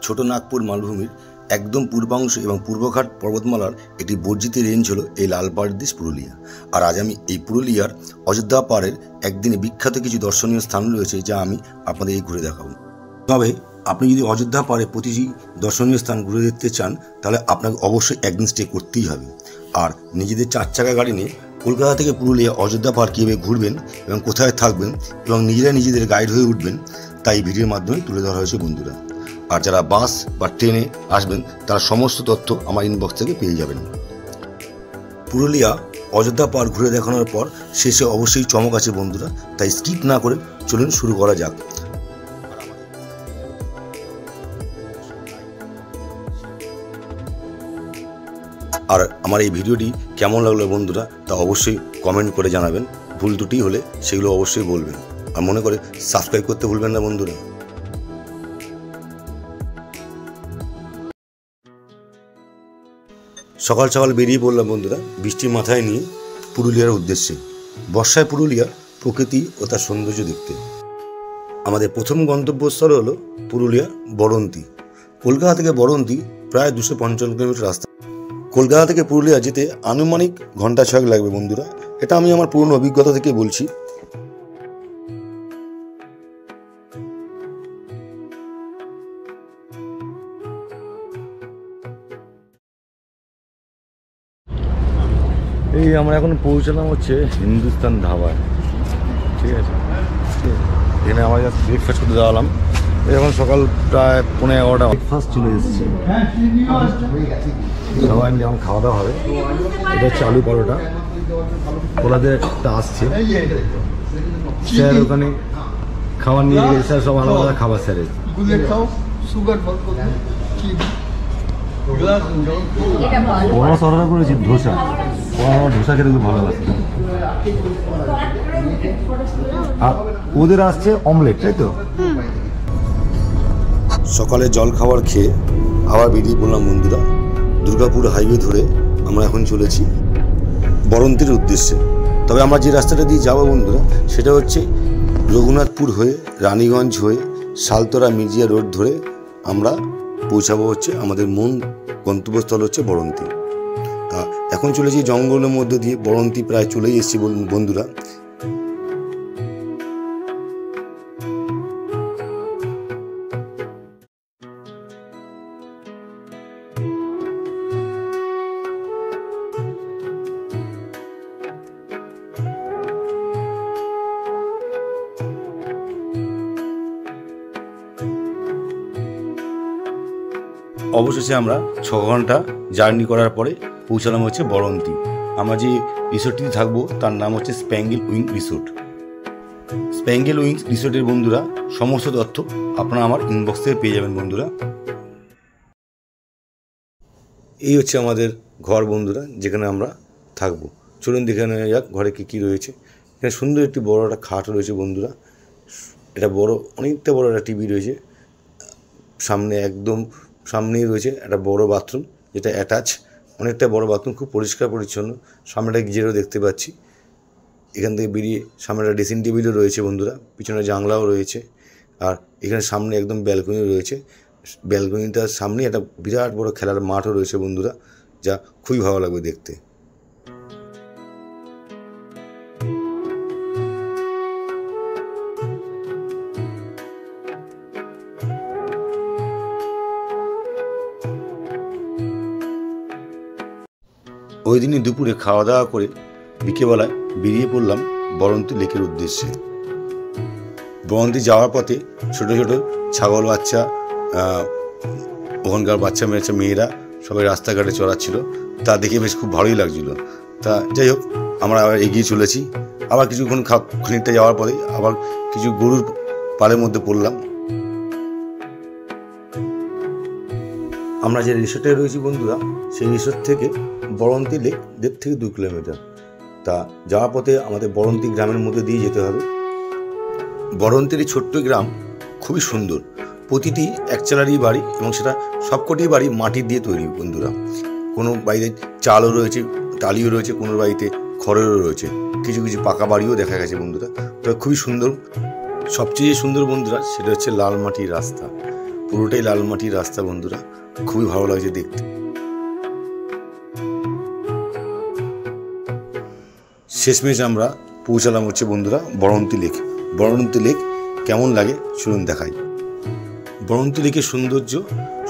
ছোটনাগপুর মালভূমির একদম পূর্বাংশ এবং পূর্বঘাট পর্বতমালার একটি বর্জিত রেঞ্জ হলো এই লাল পাহাড় দেশ পুরুলিয়া। আর আজ আমি এই পুরুলিয়ার অযোধ্যা পাহাড়ের একদিনে বিখ্যাত কিছু দর্শনীয় স্থান রয়েছে যা আমি আপনাদের এই ঘুরে দেখাবো। তবে আপনি যদি অযোধ্যা পাহাড়ে প্রতিটি দর্শনীয় স্থান ঘুরে দেখতে চান তাহলে আপনাকে অবশ্যই একদিন স্টে করতেই হবে। আর নিজেদের 4 চাকা গাড়ি নিয়ে কলকাতা থেকে পুরুলিয়া অযোধ্যা পাহাড় কীভাবে ঘুরবেন এবং কোথায় থাকবেন এবং নিজেরা নিজেদের গাইড হয়ে উঠবেন তাই ভিডিওর মাধ্যমে তুলে ধরা হয়েছে বন্ধুরা। আর যারা বাস বা ট্রেনে আসবেন তারা সমস্ত তথ্য আমার ইনবক্স থেকে পেয়ে যাবেন। পুরুলিয়া অযোধ্যা পাহাড় ঘুরে দেখানোর পর শেষে অবশ্যই চমক আছে বন্ধুরা, তাই স্কিপ না করে চলুন শুরু করা যাক। আর আমার এই ভিডিওটি কেমন লাগলো বন্ধুরা তা অবশ্যই কমেন্ট করে জানাবেন। ভুল ত্রুটি হলে সেগুলো অবশ্যই বলবেন। আর মনে করে সাবস্ক্রাইব করতে ভুলবেন না বন্ধুরা। সকাল সকাল বেরিয়ে পড়লাম বন্ধুরা বৃষ্টি মাথায় নিয়ে পুরুলিয়ার উদ্দেশ্যে। বর্ষায় পুরুলিয়ার প্রকৃতি ও তার সৌন্দর্য দেখতে আমাদের প্রথম গন্তব্যস্থল হলো পুরুলিয়া বরন্তী। কলকাতা থেকে বরন্তী প্রায় 255 কিলোমিটার রাস্তা। কলকাতা থেকে পুরুলিয়া যেতে আনুমানিক ঘন্টা 6 লাগবে বন্ধুরা। এটা আমি আমার পুরনো অভিজ্ঞতা থেকে বলছি। এই আমরা এখন পৌঁছলাম হচ্ছে হিন্দুস্তান ধাবায়, ঠিক আছে। এখানে আমরা জাস্ট ব্রেকফাস্ট করতে যাওয়ালাম। এখন সকাল প্রায় 11:15 ব্রেকফাস্ট চলে এসেছে। সবাই মিলে এখন খাওয়া দাওয়া হবে। এটা হচ্ছে আলু পরোটা, ওলাদের একটা আসছে স্যার, ওখানে খাবার নিয়ে গেছে স্যার, সব আলাদা আলাদা খাবার স্যারের। ওরা অর্ডার করেছি ধোসা, ওরা ধোসা খেতে খুব ভালোবাসে। আর ওদের আসছে অমলেট, তাই তো। সকালে জল খাবার খেয়ে আবার বেরিয়ে পড়লাম বন্ধুরা। দুর্গাপুর হাইওয়ে ধরে আমরা এখন চলেছি বরন্তীর উদ্দেশ্যে। তবে আমরা যে রাস্তাটা দিয়ে যাবো বন্ধুরা সেটা হচ্ছে রঘুনাথপুর হয়ে রানীগঞ্জ হয়ে সালতরা মির্জিয়া রোড ধরে আমরা পৌঁছাবো হচ্ছে আমাদের মূল গন্তব্যস্থল হচ্ছে বরন্তী। তা এখন চলেছি জঙ্গলের মধ্যে দিয়ে। বরন্তী প্রায় চলেই এসেছি বন্ধুরা। অবশেষে আমরা 6 ঘন্টা জার্নি করার পরে পৌঁছালাম হচ্ছে বরন্তী। আমরা যে রিসোর্টটিতে থাকবো তার নাম হচ্ছে spangle wing resort. Spangle wing রিসোর্টের বন্ধুরা সমস্ত তথ্য আপনারা আমার ইনবক্স থেকে পেয়ে যাবেন বন্ধুরা। এই হচ্ছে আমাদের ঘর বন্ধুরা, যেখানে আমরা থাকবো। চলুন দেখে নেওয়া যাক ঘরে কী কী রয়েছে। এখানে সুন্দর একটি বড় একটা খাট রয়েছে বন্ধুরা। এটা বড়, অনেকটা বড় একটা টিভি রয়েছে। সামনে একদম সামনেই রয়েছে একটা বড় বাথরুম, যেটা অ্যাটাচ, অনেকটা বড় বাথরুম, খুব পরিষ্কার পরিচ্ছন্ন। সামনে একটা গিজারও দেখতে পাচ্ছি। এখান থেকে বেরিয়ে সামনে একটা ড্রেসিং টেবিলও রয়েছে বন্ধুরা, পিছনে জানলাও রয়েছে। আর এখানে সামনে একদম ব্যালকনি রয়েছে। ব্যালকনিটার সামনে একটা বিরাট বড় খেলার মাঠও রয়েছে বন্ধুরা, যা খুবই ভালো লাগবে দেখতে। ওই দিনই দুপুরে খাওয়া দাওয়া করে বিকেলবেলায় বেরিয়ে পড়লাম বরন্তী লেকের উদ্দেশ্যে। বরন্তী যাওয়ার পথে ছোট ছোট ছাগল বাচ্চা, ওখানকার বাচ্চা মেয়েরা সবাই রাস্তাঘাটে চড়াচ্ছিল। তা দেখে বেশ খুব ভালোই লাগছিল। তা যাই হোক, আমরা আবার এগিয়ে চলেছি। আবার কিছুক্ষণ খানিকটা যাওয়ার পরে আবার কিছু গরুর পালের মধ্যে পড়লাম। আমরা যে রিসোর্টে রয়েছি বন্ধুরা, সেই রিসোর্ট থেকে বরন্তী লেক 1.5 থেকে 2 কিলোমিটার। তা যাওয়ার পথে আমাদের বরন্তী গ্রামের মধ্যে দিয়ে যেতে হবে। বরন্তীর ছোট্ট গ্রাম খুবই সুন্দর। প্রতিটি একচালারই বাড়ি এবং সেটা সবকটি বাড়ি মাটির দিয়ে তৈরি বন্ধুরা। কোনো বাড়িতে চালও রয়েছে, টালিও রয়েছে, কোনো বাড়িতে খড়েরও রয়েছে, কিছু কিছু পাকা বাড়িও দেখা গেছে বন্ধুরা। তবে খুবই সুন্দর। সবচেয়ে সুন্দর বন্ধুরা সেটা হচ্ছে লাল মাটির রাস্তা। পুরোটাই লাল মাটির রাস্তা বন্ধুরা, খুবই ভালো লাগছে দেখতে। শেষমেশ আমরা পৌঁছালাম হচ্ছে বন্ধুরা বরন্তী লেক। বরন্তী লেক কেমন লাগে চলুন দেখাই। বরন্তী লেকের সৌন্দর্য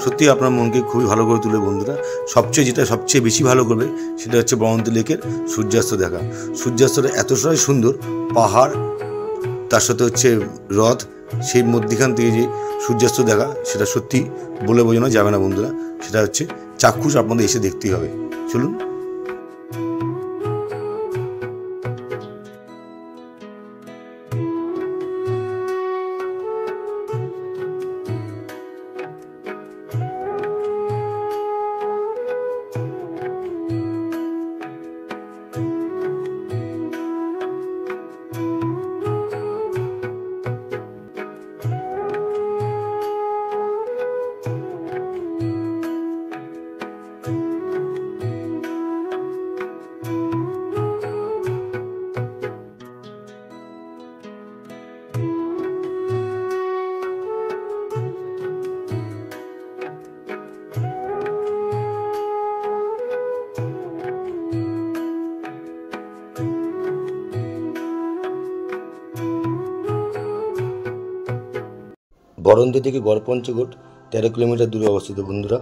সত্যি আপনার মনকে খুবই ভালো করে তুলে বন্ধুরা। সবচেয়ে বেশি ভালো করবে সেটা হচ্ছে বরন্তী লেকের সূর্যাস্ত দেখা। সূর্যাস্তটা এতটাই সুন্দর, পাহাড় তার সাথে হচ্ছে হ্রদ, সেই মধ্যখান থেকে যে সূর্যাস্ত দেখা সেটা সত্যি বলে বোঝানো যাবে না বন্ধুরা। সেটা হচ্ছে চাক্ষুষ আপনাদের এসে দেখতেই হবে। চলুন। বরন্তী থেকে গড়পঞ্চকোট 13 কিলোমিটার দূরে অবস্থিত বন্ধুরা।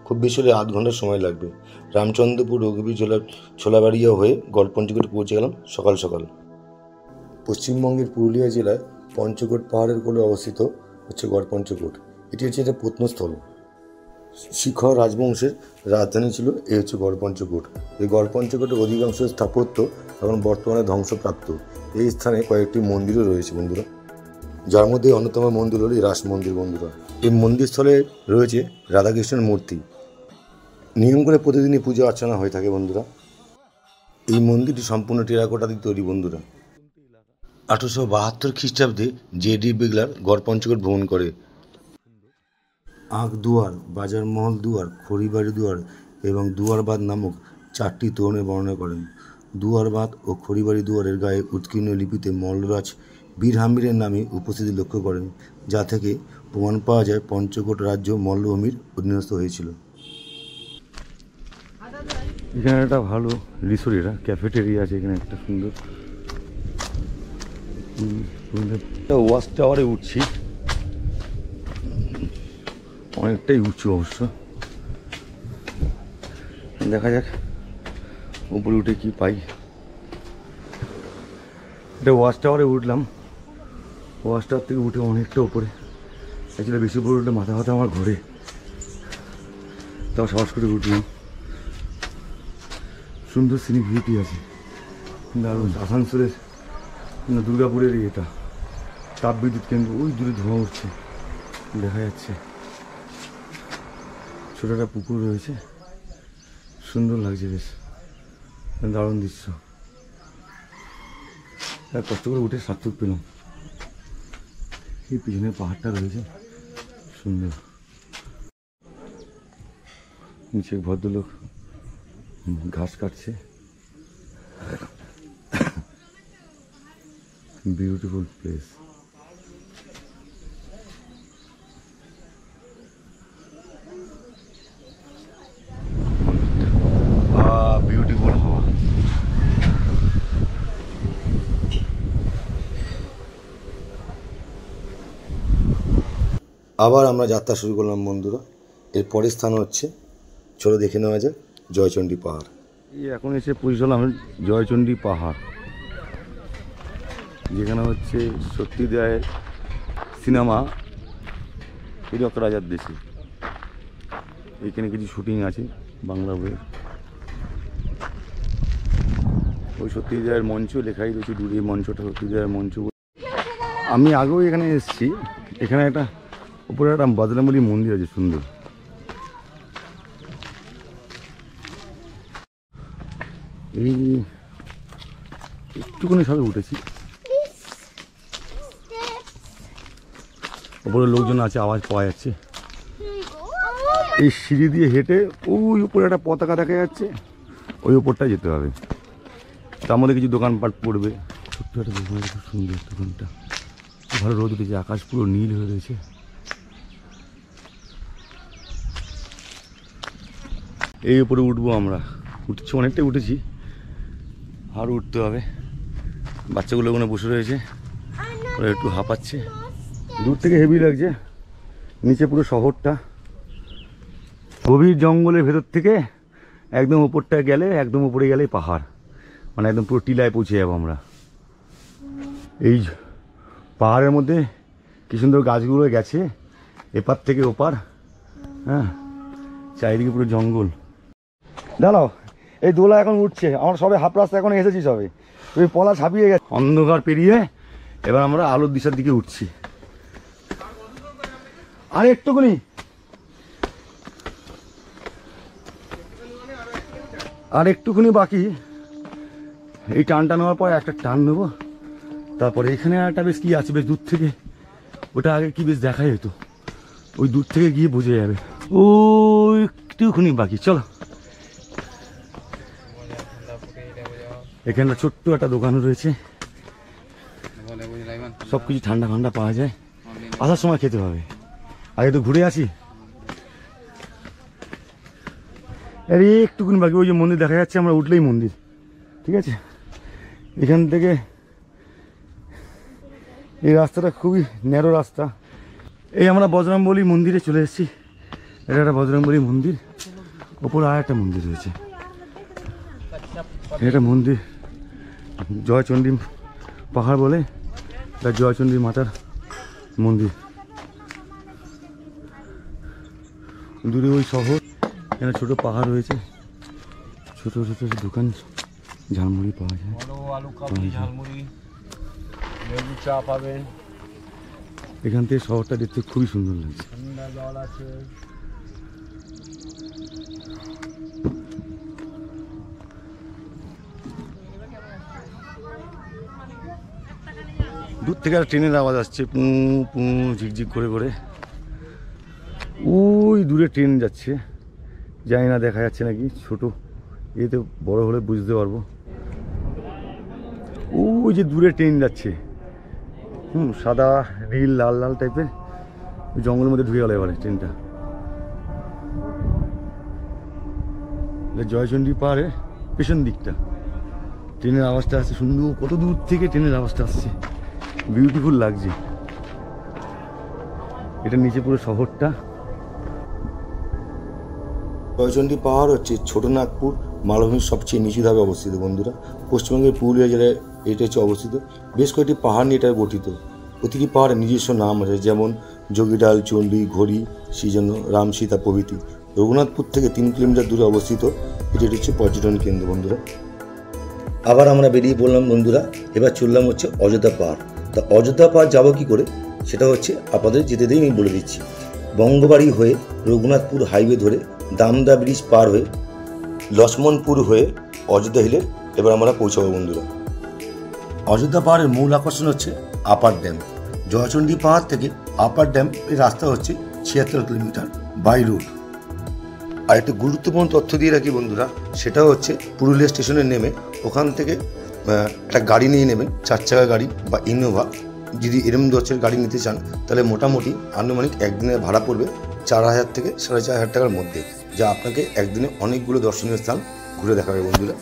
খুব বেশি হলে আধ ঘন্টার সময় লাগবে। রামচন্দ্রপুর রঘুবীর ছোলাবাড়িয়া হয়ে গড়পঞ্চকোটে পৌঁছে গেলাম সকাল সকাল। পশ্চিমবঙ্গের পুরুলিয়া জেলায় পঞ্চকোট পাহাড়ের কোলে অবস্থিত হচ্ছে গড়পঞ্চকোট। এটি হচ্ছে একটা প্রত্নস্থল। শিখর রাজবংশের রাজধানী ছিল এই হচ্ছে গড়পঞ্চকোট। এই গড়পঞ্চকোটের অধিকাংশ স্থাপত্য এখন বর্তমানে ধ্বংসপ্রাপ্ত। এই স্থানে কয়েকটি মন্দিরও রয়েছে বন্ধুরা, যার মধ্যে অন্যতম মন্দির হল রাস মন্দির বন্ধুরা। এই মন্দিরস্থলে রয়েছে রাধাকৃষ্ণের মূর্তি। নিয়ম করে প্রতিদিনই পূজা অর্চনা হয়ে থাকে বন্ধুরা। এই মন্দিরটি সম্পূর্ণ টেরাকোটা দিয়ে তৈরি বন্ধুরা। 1872 খ্রিস্টাব্দে জে.ডি. বেগলার গড়পঞ্চকোট ভ্রমণ করে আঁক দুয়ার, বাজার মহল দুয়ার, খড়িবাড়ি দুয়ার এবং দুয়ারবাদ নামক 4টি তোরণের বর্ণনা করেন। দুয়ারবাদ ও খড়িবাড়ি দুয়ারের গায়ে উৎকীর্ণ লিপিতে মল্লরাজ বীর হামিরের নামে উপস্থিতি লক্ষ্য করেন, যা থেকে প্রমাণ পাওয়া যায় পঞ্চকোট রাজ্য মল্লভূমির অধীনস্থ হয়েছিল। এখানে একটা ভালো রিসোর্ট, এটা ক্যাফেটেরিয়া আছে এখানে একটা সুন্দর। ওয়াচ টাওয়ারে উঠছি, অনেকটাই উঁচু অবশ্য। দেখা যাক উপরে উঠে কি পাই। এটা ওয়াচ টাওয়ারে উঠলাম। ওয়াচ টাওয়ার থেকে উঠে অনেকটা উপরে। অ্যাকচুয়ালি বেশি উপরে উঠলে মাথা ব্যথা আমার ঘোরে, তাও সাহস করে উঠলাম। সুন্দর সিনিক বিউটি আছে, দারুণ। আসানসোলের দুর্গাপুরের এটা তাপবিদ্যুৎ কেন্দ্র, ওই দূরে ধোঁয়া উঠছে দেখা যাচ্ছে। ছোটো একটা পুকুর রয়েছে, সুন্দর লাগছে, বেশ দারুণ দৃশ্য। কষ্ট করে উঠে সার্থক পেলাম। এই পিছনে পাহাড়টা রয়েছে সুন্দর। নিচে ভদ্রলোক ঘাস কাটছে। Beautiful place. বিউটিফুল হাওয়া। আবার আমরা যাত্রা শুরু করলাম বন্ধুরা। এর পরের স্থান হচ্ছে, চলো দেখে নেওয়া যাক, জয়চণ্ডী পাহাড়। এই এখন এসে পৌঁছলাম জয়চণ্ডী পাহাড়, যেখানে হচ্ছে সত্যিদায়ের সিনেমা হীরক রাজার দেশে। এখানে কিছু শুটিং আছে বাংলা বইয়ের। ওই সত্যিদায়ের মঞ্চ লেখাই রয়েছে দূরে, মঞ্চটা সত্যিদায়ের মঞ্চ। আমি আগেও এখানে এসেছি। এখানে একটা উপরে একটা বজরংবলী মন্দির আছে সুন্দর। এই একটুখানি সবে উঠেছি, উপরে লোকজন আছে, আওয়াজ পাওয়া যাচ্ছে। এই সিঁড়ি দিয়ে হেঁটে ওই উপরে একটা পতাকা দেখা যাচ্ছে, ওই উপরটায় যেতে হবে। তার মধ্যে কিছু দোকানপাট পড়বে। ছোট্ট একটা দোকান, খুব সুন্দর দোকানটা, ভালো রোদ উঠেছে, আকাশ পুরো নীল হয়ে রয়েছে। এই উপরে উঠবো আমরা, উঠছি অনেকটাই উঠেছি, আরও উঠতে হবে। বাচ্চাগুলো ওখানে বসে রয়েছে, ওরা একটু হাঁপাচ্ছে, দূর থেকে হেভি লাগছে। নিচে পুরো শহরটা, গভীর জঙ্গলের ভেতর থেকে একদম উপরটা গেলে, একদম উপরে গেলেই পাহাড়, মানে একদম পুরো টিলায় পৌঁছে যাবো আমরা। এই পাহাড়ের মধ্যে কি সুন্দর গাছগুলো গেছে এপার থেকে ওপার, হ্যাঁ, চারিদিকে পুরো জঙ্গল। দাঁড়াও, এই দোলা এখন উঠছে, আমরা সবে হাফ রাস্তা এখন এসেছি, সবে তুমি পলা ছাপিয়ে গেছে, অন্ধকার পেরিয়ে এবার আমরা আলোর দিশার দিকে উঠছি। আর একটুখানি, আর একটুখানি বাকি। এই টানটা নেওয়ার পর একটা টান নেবো, তারপরে এখানে একটা বেশ কি আছে বেশ দূর থেকে, ওটা আগে কি বেশ দেখা যেত, ওই দূর থেকে গিয়ে বোঝা যাবে। ও একটুখানি বাকি, চলো। এখানে ছোট্ট একটা দোকান রয়েছে, সব কিছু ঠান্ডা ঠান্ডা পাওয়া যায়, আসার সময় খেতে হবে। আগে তো ঘুরে আসি। আরে একটুকুনি বাকি, ওই যে মন্দির দেখা যাচ্ছে, আমরা উঠলেই মন্দির, ঠিক আছে। এখান থেকে এই রাস্তাটা খুবই ন্যারো রাস্তা। এই আমরা বজরংবলী মন্দিরে চলে এসেছি, এটা একটা বজরংবলী মন্দির, ওপরে আর একটা মন্দির রয়েছে, এটা মন্দির জয়চণ্ডী পাহাড় বলে, এটা জয়চণ্ডী মাতার মন্দির। দূরে ওই শহর, এখানে ছোট পাহাড় রয়েছে, ছোট ছোট দোকান, ঝালমুড়ি পাওয়া যায়, চা পাবেন। এখান থেকে শহরটা দেখতে খুবই সুন্দর লাগছে। দূর থেকে একটা ট্রেনের আওয়াজ আসছে, পু পু ঝিকঝিক করে করে, ওই দূরে ট্রেন যাচ্ছে, জানি না দেখা যাচ্ছে নাকি, ছোট এতে বড় হলে বুঝতে পারবো। ওই যে দূরে ট্রেন যাচ্ছে, সাদা নীল লাল লাল টাইপের, ওই জঙ্গলের মধ্যে ঢুকে গেল এবারে ট্রেনটা। জয়চণ্ডী পাহাড়ের পেছন দিকটা ট্রেনের আওয়াজটা আসছে, সুন্দর, কত দূর থেকে ট্রেনের আওয়াজটা আসছে, বিউটিফুল লাগছে। এটা নিচে পুরো শহরটা। জয়চণ্ডী পাহাড় হচ্ছে ছোটনাগপুর মালভূমির সবচেয়ে নিচু ধাপে অবস্থিত বন্ধুরা। পশ্চিমবঙ্গের পুরুলিয়া জেলায় এটা হচ্ছে অবস্থিত। বেশ কয়েকটি পাহাড় নিয়ে এটা গঠিত। প্রতিটি পাহাড়ের নিজস্ব নাম আছে, যেমন যোগীডাল, চণ্ডী, ঘড়ি, শ্রীজন্য, রাম সীতা প্রভৃতি। রঘুনাথপুর থেকে 3 কিলোমিটার দূরে অবস্থিত এটি হচ্ছে পর্যটন কেন্দ্র বন্ধুরা। আবার আমরা বেরিয়ে পড়লাম বন্ধুরা, এবার চললাম হচ্ছে অযোধ্যা পাহাড়। তা অযোধ্যা পাহাড় যাবো কী করে সেটা হচ্ছে আপনাদের যেতে দিয়ে আমি বলে দিচ্ছি। বঙ্গবাড়ি হয়ে রঘুনাথপুর হাইওয়ে ধরে দামদা ব্রিজ পার হয়ে লক্ষ্মণপুর হয়ে অযোধ্যা হিলে এবার আমরা পৌঁছাবো বন্ধুরা। অযোধ্যা পাহাড়ের মূল আকর্ষণ হচ্ছে আপার ড্যাম। জয়চণ্ডী পাহাড় থেকে আপার ড্যাম এর রাস্তা হচ্ছে 76 কিলোমিটার বাই রোড। আর একটি গুরুত্বপূর্ণ তথ্য দিয়ে রাখি বন্ধুরা, সেটা হচ্ছে পুরুলিয়া স্টেশনে নেমে ওখান থেকে একটা গাড়ি নিয়ে নেবেন, 4 চাকা গাড়ি বা ইনোভা। যদি এরম দশের গাড়ি নিতে চান তাহলে মোটামুটি আনুমানিক একদিনের ভাড়া পড়বে 4000 থেকে 4500 টাকার মধ্যে, যা আপনাকে একদিনে অনেকগুলো দর্শনীয় স্থান ঘুরে দেখাবে বন্ধুরা।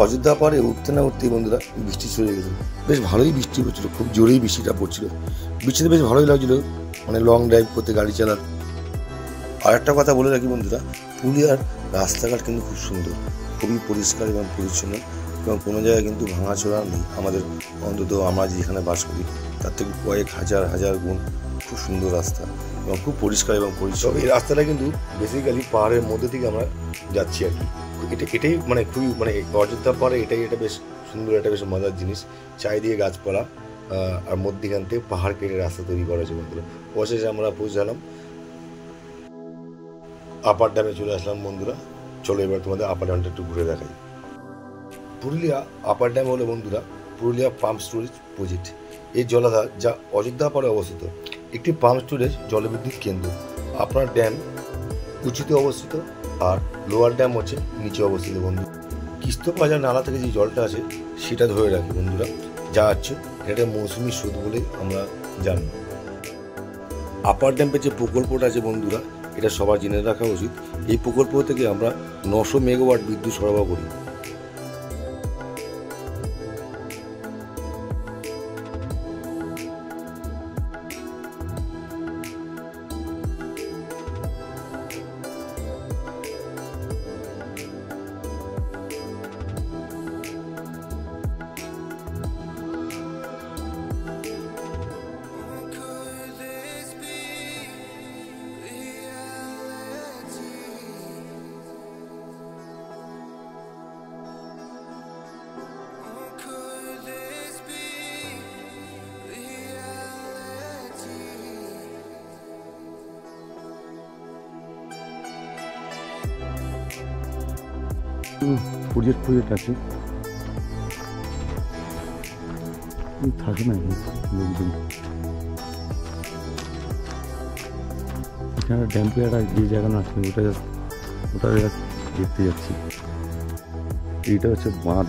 অযোধ্যা পাহাড়ে উঠতে না উঠতেই বন্ধুরা বৃষ্টি শুরু হয়ে গেছে। বেশ ভালোই বৃষ্টি পড়ছিল, খুব জোরেই বৃষ্টিটা পড়ছিল। বৃষ্টিতে বেশ ভালোই লাগছিল, মানে লং ড্রাইভ করতে, গাড়ি চালার। আর একটা কথা বলে রাখি বন্ধুরা, পুরুলিয়ার রাস্তাঘাট কিন্তু খুব সুন্দর, খুবই পরিষ্কার এবং পরিচ্ছন্ন, এবং কোনো জায়গায় কিন্তু ভাঙাচোরা নেই। আমাদের অন্তত আমরা যেখানে বাস করি তার থেকে কয়েক হাজার হাজার গুণ খুব সুন্দর রাস্তা এবং খুব পরিষ্কার এবং পরিচ্ছন্ন। এই রাস্তাটা কিন্তু বেসিক্যালি পাহাড়ের মধ্যে থেকে আমরা যাচ্ছি আর কি। এটাই মানে খুবই মানে অযোধ্যা পাহাড়ে এটা বেশ সুন্দর, একটা বেশ মজার জিনিস। চারিদিকে গাছপালা আর মধ্যখান থেকে পাহাড় কেটে রাস্তা তৈরি করা হয়েছে বন্ধুরা। অবশেষে আমরা পৌঁছালাম আপার ড্যামে, চলে আসলাম বন্ধুরা। চলো এবার তোমাদের আপার ড্যামটা একটু ঘুরে দেখাই। পুরুলিয়া আপার ড্যাম হলো বন্ধুরা পুরুলিয়া পাম্প স্টোরেজ প্রজেক্ট। এই জলাধার যা অযোধ্যা পাড়ে অবস্থিত একটি পাম্প স্টোরেজ জলবিদ্যুৎ কেন্দ্র। আপনার ড্যাম উঁচুতে অবস্থিত আর লোয়ার ড্যাম হচ্ছে নিচে অবস্থিত বন্ধু। কিস্তবাজার নালা থেকে যে জলটা আছে সেটা ধরে রাখে বন্ধুরা, যা হচ্ছে এটা মৌসুমি স্রোত বলে আমরা জানি। আপার ড্যাম্পের যে প্রকল্পটা আছে বন্ধুরা, এটা সবার জেনে রাখা উচিত। এই প্রকল্প থেকে আমরা 900 মেগাওয়াট বিদ্যুৎ সরবরাহ করি। প্রজেক্ট আছে, থাকে না লোকজন। এখানে ড্যাম্পে একটা যে জায়গা না আছে ওটা দেখতে যাচ্ছি। এইটা হচ্ছে বাঁধ,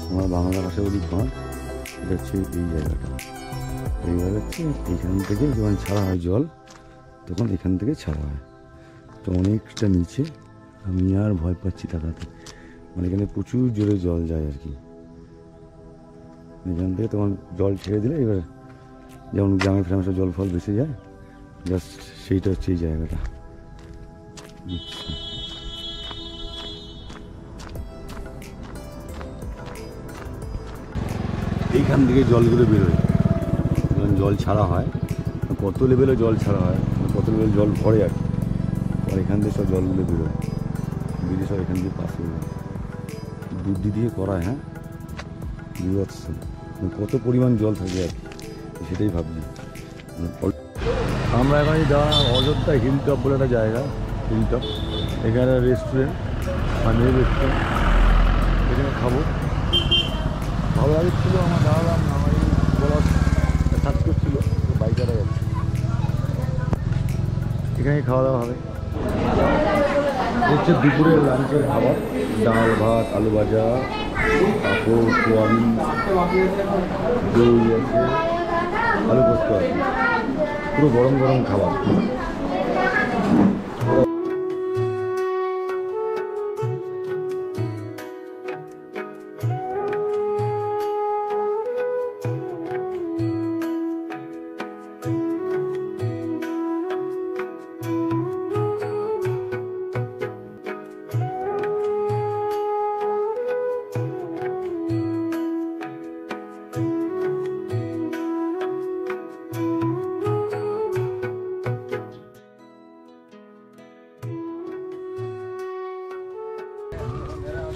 আমরা বাংলা ভাষা বলি বাঁধ। এটা হচ্ছে এই জায়গাটা। এইবার হচ্ছে এইখান থেকে যখন ছাড়া হয় জল, তখন এখান থেকে ছাড়া হয়। তো অনেকটা নিচে, আমি আর ভয় পাচ্ছি তাকাতে, মানে এখানে প্রচুর জোরে জল যায় আর কি। এখান থেকে তখন জল ছেড়ে দিলে এবার যেমন গ্রামে ফ্রামে সব জল ফল বেঁচে যায়, জাস্ট সেইটা হচ্ছে এই জায়গাটা। এইখান থেকে জলগুলো বেরোয় যখন জল ছাড়া হয়, কত লেভেলে জল ছাড়া হয়, কত লেভেল জল ভরে আর কি। আর এখান থেকে সব জলগুলো বেরোয়, বেরিয়ে সব এখান দিয়ে পাস হয়ে যায়। দুধ দিয়ে করায়, হ্যাঁ বিভৎস, কত পরিমাণ জল থাকে আর কি, সেটাই ভাবছি। আমরা এখানে যাওয়া অযোধ্যা হিলটপ বলে একটা জায়গা, হিলটপ। এখানে রেস্টুরেন্ট, স্থানীয় রেস্টুরেন্ট, এখানে খাবো। ভালো লাগছিল, আমার দাঁড়ালাম, আমার বলার সার্চ করছিল, বাইকারা যাচ্ছে। এখানে খাওয়া দাওয়া হবে। হচ্ছে দুপুরের লাঞ্চের খাবার, ডাল ভাত, আলু ভাজা, পাঁপড়, সোয়াবিন, দই আছে, আলু পোস্ত আছে, পুরো গরম গরম খাবার।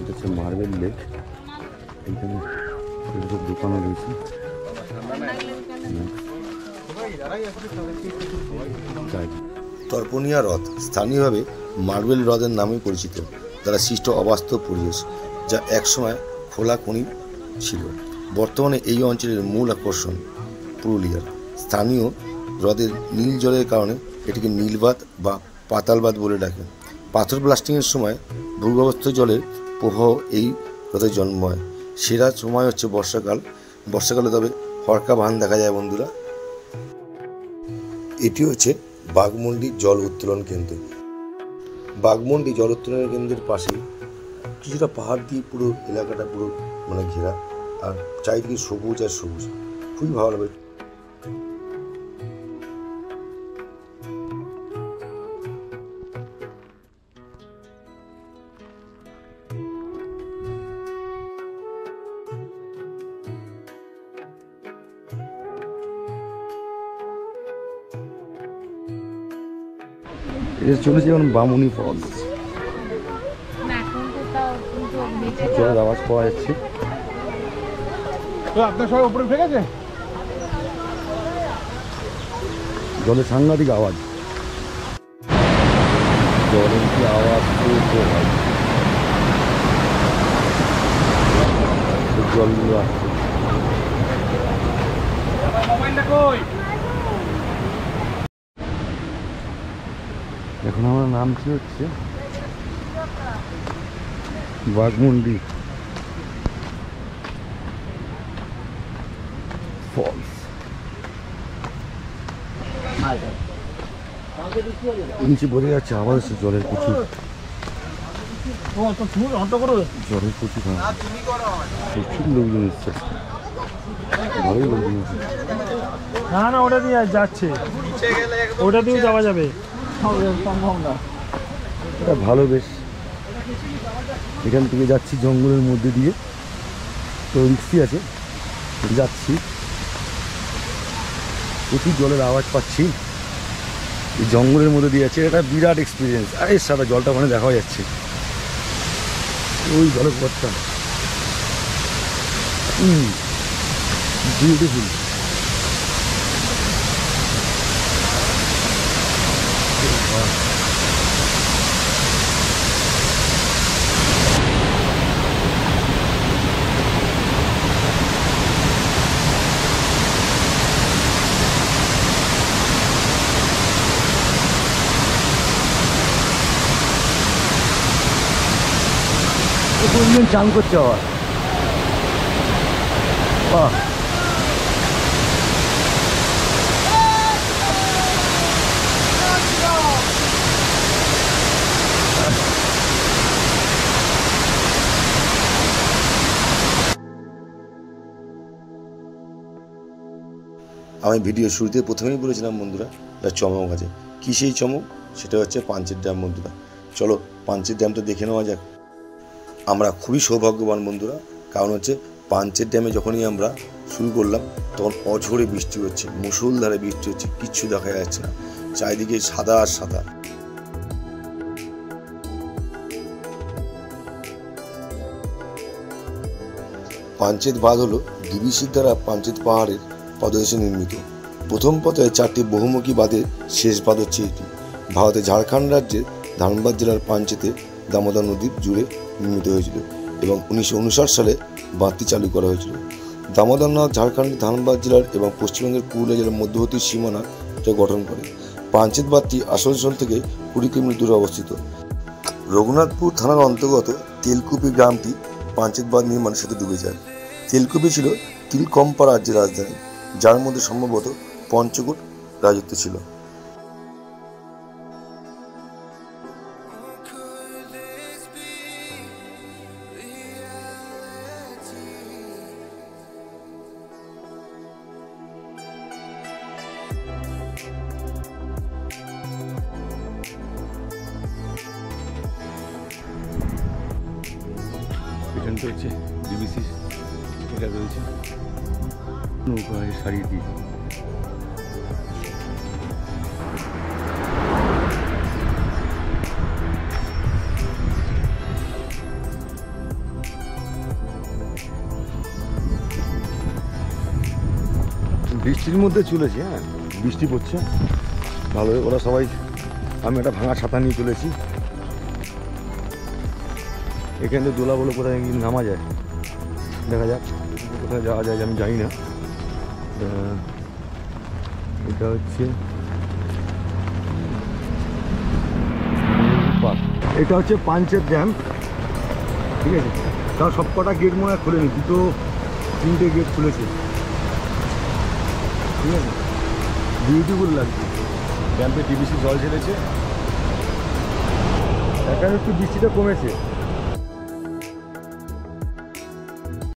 এটা হচ্ছে মার্বেল লেক। এখানে দোকানও রয়েছে। তর্পণিয়া হ্রদ স্থানীয়ভাবে মার্বেল হ্রদের নামে পরিচিত, দ্বারা সৃষ্ট অবাস্তব পরিবেশ, যা একসময় খোলা খনি ছিল। বর্তমানে এই অঞ্চলের মূল আকর্ষণ পুরুলিয়ার স্থানীয় হ্রদের নীল জলের কারণে এটিকে নীলবাঁধ বা পাতালবাঁধ বলে ডাকে। পাথর ব্লাস্টিংয়ের সময় ভূগর্ভস্থ জলের প্রবাহ এই হ্রদের জন্ম হয়। সেরা সময় হচ্ছে বর্ষাকালে তবে হরকা বাঁধ দেখা যায় বন্ধুরা। এটি হচ্ছে বাঘমুন্ডি জল উত্তোলন কেন্দ্র। বাঘমুন্ডি জল উত্তোলন কেন্দ্রের পাশে কিছুটা পাহাড় দিয়ে পুরো এলাকাটা পুরো মানে ঘেরা, আর চারিদিকে সবুজ আর সবুজ, খুবই ভালো লাগে। এটা চলেছে যেমন বামুনি ফলস, জলের আওয়াজ পাওয়া যাচ্ছে। আপনার সবাই উপরে উঠে গেছে, জলের সাংঘাতিক আওয়াজ, জলের কি আওয়াজ হয়। জলগুলো আসছে। এখন আমার নামছি হচ্ছে বাঘমুন্ডি ফলস। নিচে বোঝা যাচ্ছে আবার জলের প্রচুর জলের প্রচুর প্রচুর লোকজন এসছে, ভালোই লোকজন এসছে। না না ওটা দিয়ে যাচ্ছে, ওটা দিয়েও যাওয়া যাবে, সম্ভব না। এটা ভালো বেশ, এখান থেকে যাচ্ছি জঙ্গলের মধ্যে দিয়ে, তো রিক্সি আছে, যাচ্ছি প্রচুর জলের আওয়াজ পাচ্ছি, এই জঙ্গলের মধ্যে দিয়ে যাচ্ছে। এটা বিরাট এক্সপিরিয়েন্স। আরে সারা জলটা ওখানে দেখা যাচ্ছে, ওই জলের পথটা বিউটিফুল। প্রতিদিন চান করছে আবার, বাহ। আমি ভিডিও শুরুতে প্রথমেই বলেছিলাম বন্ধুরা, একটা চমক আছে। কী সেই চমক? সেটা হচ্ছে পাঞ্চেত ড্যাম বন্ধুরা। চলো পাঞ্চেত ড্যামটা দেখে নেওয়া যাক। আমরা খুবই সৌভাগ্যবান বন্ধুরা, কারণ হচ্ছে পাঞ্চেত ড্যামে যখনই আমরা শুরু করলাম তখন অঝোরে বৃষ্টি হচ্ছে, মুষলধারে বৃষ্টি হচ্ছে, কিচ্ছু দেখা যাচ্ছে না, চারিদিকে সাদা আর সাদা। পাঞ্চেত বাঁধ হলো ডিভিসির দ্বারা পাঞ্চেত পাহাড়ের পদদেশে নির্মিত প্রথম পথে 4টি বহুমুখী বাঁধের শেষ বাঁধ হচ্ছে এটি। ভারতের ঝাড়খণ্ড রাজ্যের ধানবাদ জেলার পাঞ্চেতে দামোদর নদীর জুড়ে নির্মিত হয়েছিল এবং 1959 সালে বাঁধটি চালু করা হয়েছিল। দামোদর নদ ঝাড়খণ্ডের ধানবাদ জেলার এবং পশ্চিমবঙ্গের পুরুলিয়া জেলার মধ্যবর্তী সীমানা যা গঠন করে। পাঞ্চেত বাঁধটি আসানসোল থেকে 20 কিলোমিটার দূরে অবস্থিত। রঘুনাথপুর থানার অন্তর্গত তেলকুপি গ্রামটি পাঞ্চেত বাঁধ নির্মাণের সাথে ডুবে যায়। তেলকুপি ছিল তিলকম্পা রাজ্যের রাজধানী, যার মধ্যে সম্ভবত পঞ্চকোট রাজত্ব ছিল। এখানটা হচ্ছে ডিবিসি, এটা রয়েছে নৌকা সারি দিয়ে। বৃষ্টির মধ্যে চলেছি, হ্যাঁ বৃষ্টি পড়ছে ভালো। ওরা সবাই, আমি একটা ভাঙা ছাতা নিয়ে চলেছি। এখানে দোলা বলে কোথায় নামা যায়, দেখা যাক কোথায় যাওয়া যায় আমি জানি না। এটা হচ্ছে এটা হচ্ছে পাঞ্চেত ড্যাম, ঠিক আছে। তার সব কটা গেট মনে হয় খোলেনি, 2-3টে গেট খুলেছে, ঠিক আছে। বিউটিফুল লাগছে। ড্যাম্পে ডিবিসি জল ছেড়েছে, এখানে একটু বৃষ্টিটা কমেছে।